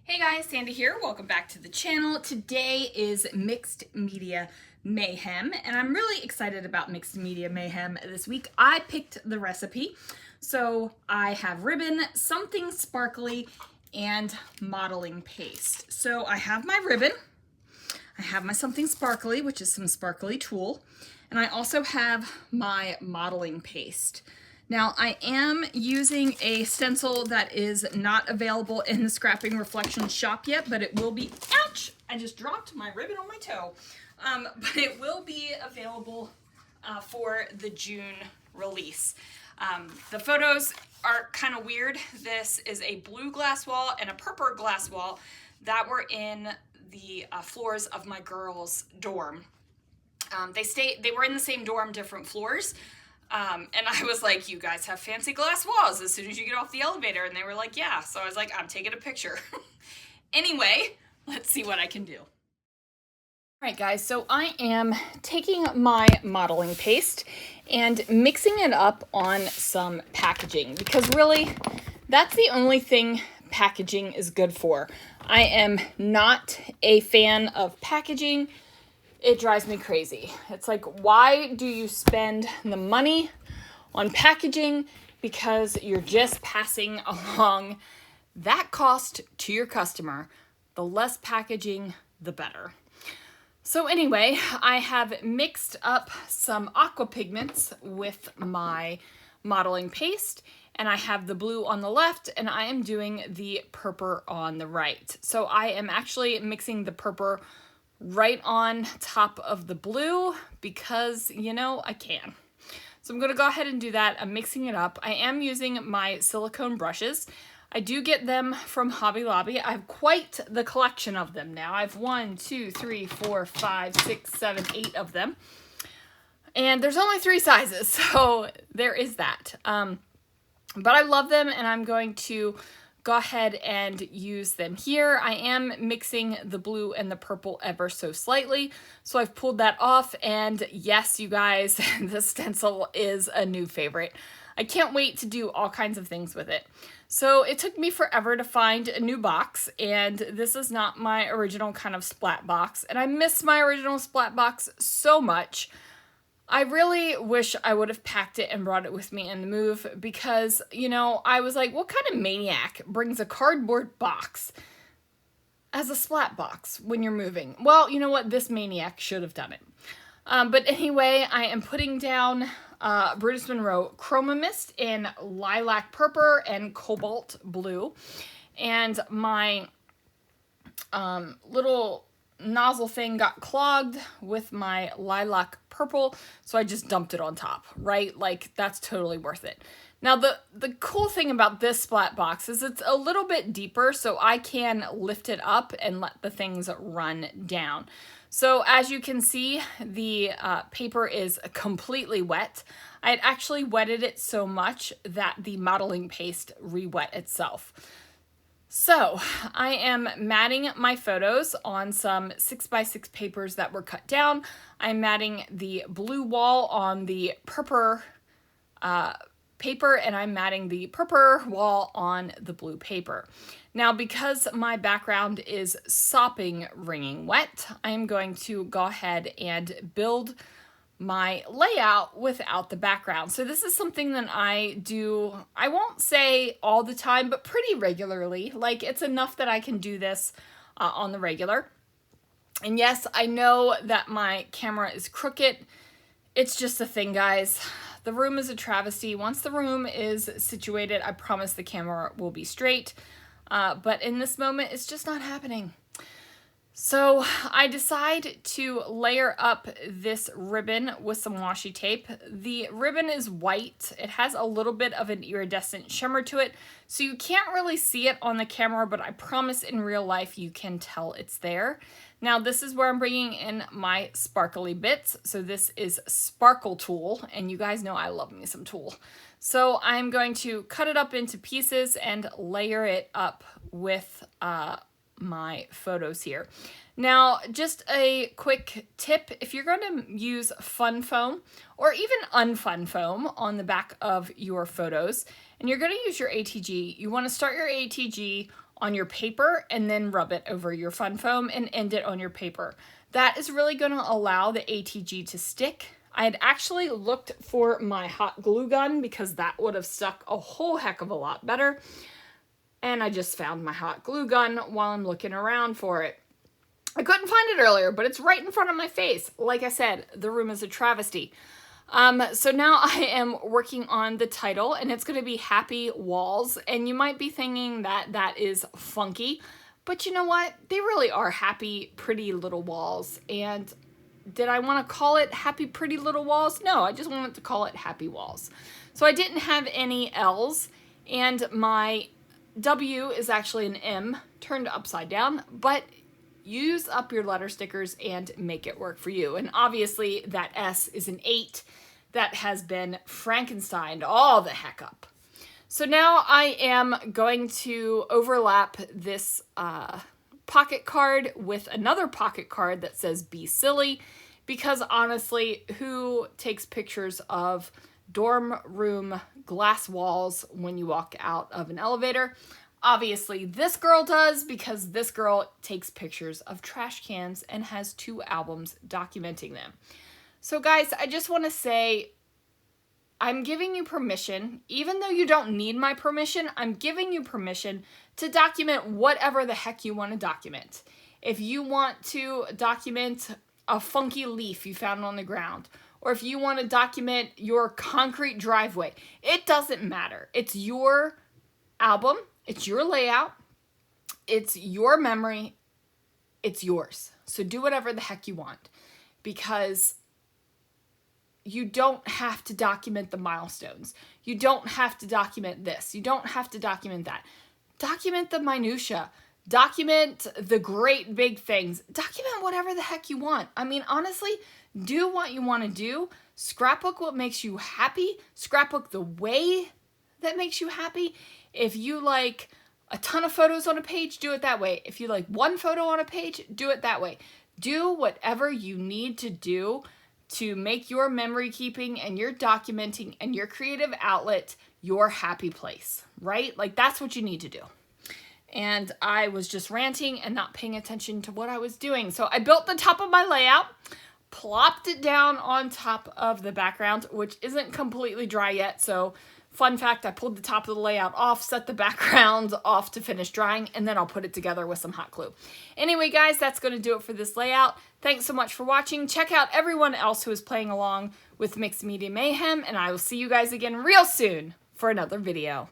Hey guys, Sandie here. Welcome back to the channel. Today is Mixed Media Mayhem, and I'm really excited about Mixed Media Mayhem this week. I picked the recipe, so I have ribbon, something sparkly, and modeling paste. So I have my ribbon, I have my something sparkly, which is some sparkly tulle, and I also have my modeling paste. Now I am using a stencil that is not available in the Scrapping Reflections shop yet, but it will be, ouch, I just dropped my ribbon on my toe. But it will be available for the June release. The photos are kind of weird. This is a blue glass wall and a purple glass wall that were in the floors of my girls' dorm. They were in the same dorm, different floors. And I was like, you guys have fancy glass walls as soon as you get off the elevator. And they were like, yeah. So I was like, I'm taking a picture. Anyway, let's see what I can do. All right, guys, so I am taking my modeling paste and mixing it up on some packaging because really that's the only thing packaging is good for. I am not a fan of packaging. It drives me crazy. It's like, why do you spend the money on packaging? Because you're just passing along that cost to your customer. The less packaging, the better. So anyway, I have mixed up some aqua pigments with my modeling paste, and I have the blue on the left, and I am doing the purple on the right. So I am actually mixing the purple right on top of the blue because, you know, I can. So I'm going to go ahead and do that. I'm mixing it up. I am using my silicone brushes. I do get them from Hobby Lobby. I have quite the collection of them now. I have 1, 2, 3, 4, 5, 6, 7, 8 of them. And there's only 3 sizes, so there is that. But I love them, and I'm going to go ahead and use them here. I am mixing the blue and the purple ever so slightly. So I've pulled that off, and yes, you guys, the stencil is a new favorite. I can't wait to do all kinds of things with it. So it took me forever to find a new box, and this is not my original kind of splat box, and I miss my original splat box so much. I really wish I would have packed it and brought it with me in the move because, you know, I was like, what kind of maniac brings a cardboard box as a splat box when you're moving? Well, you know what? This maniac should have done it. But anyway, I am putting down Brutus Monroe Chroma Mist in lilac purple and cobalt blue. And my little nozzle thing got clogged with my lilac purple, so I just dumped it on top, right? Like, that's totally worth it. Now, the cool thing about this splat box is it's a little bit deeper, so I can lift it up and let the things run down. So as you can see, the paper is completely wet. I had actually wetted it so much that the modeling paste re-wet itself. So I am matting my photos on some 6x6 papers that were cut down. I'm matting the blue wall on the purple paper, and I'm matting the purple wall on the blue paper. Now, because my background is sopping wringing wet, I'm going to go ahead and build my layout without the background. So this is something that I do, I won't say all the time, but pretty regularly. Like, it's enough that I can do this on the regular. And yes, I know that my camera is crooked. It's just a thing, guys. The room is a travesty. Once the room is situated, I promise the camera will be straight. But in this moment, it's just not happening. So I decide to layer up this ribbon with some washi tape. The ribbon is white. It has a little bit of an iridescent shimmer to it, so you can't really see it on the camera, but I promise in real life you can tell it's there. Now this is where I'm bringing in my sparkly bits. So this is Sparkle Tulle, and you guys know I love me some tulle. So I'm going to cut it up into pieces and layer it up with my photos here. Now, just a quick tip, if you're going to use fun foam or even unfun foam on the back of your photos, and you're going to use your ATG, you want to start your ATG on your paper and then rub it over your fun foam and end it on your paper. That is really going to allow the ATG to stick. I had actually looked for my hot glue gun because that would have stuck a whole heck of a lot better. And I just found my hot glue gun while I'm looking around for it. I couldn't find it earlier, but it's right in front of my face. Like I said, the room is a travesty. So now I am working on the title, and it's going to be Happy Walls. And you might be thinking that that is funky, but you know what? They really are happy, pretty little walls. And did I want to call it Happy Pretty Little Walls? No, I just wanted to call it Happy Walls. So I didn't have any L's, and my W is actually an M turned upside down, but use up your letter stickers and make it work for you. And obviously that S is an 8 that has been Frankensteined all the heck up. So now I am going to overlap this pocket card with another pocket card that says Be Silly, because honestly, who takes pictures of dorm room glass walls when you walk out of an elevator? Obviously this girl does, because this girl takes pictures of trash cans and has 2 albums documenting them. So guys, I just want to say I'm giving you permission, even though you don't need my permission, I'm giving you permission to document whatever the heck you want to document. If you want to document a funky leaf you found on the ground, or if you want to document your concrete driveway, it doesn't matter. It's your album, it's your layout, it's your memory, it's yours. So do whatever the heck you want, because you don't have to document the milestones. You don't have to document this. You don't have to document that. Document the minutia. Document the great big things. Document whatever the heck you want. I mean, honestly, do what you want to do. Scrapbook what makes you happy. Scrapbook the way that makes you happy. If you like a ton of photos on a page, do it that way. If you like one photo on a page, do it that way. Do whatever you need to do to make your memory keeping and your documenting and your creative outlet your happy place, right? Like, that's what you need to do. And I was just ranting and not paying attention to what I was doing. So I built the top of my layout, plopped it down on top of the background, which isn't completely dry yet. So fun fact, I pulled the top of the layout off, set the background off to finish drying, and then I'll put it together with some hot glue. Anyway, guys, that's going to do it for this layout. Thanks so much for watching. Check out everyone else who is playing along with Mixed Media Mayhem, and I will see you guys again real soon for another video.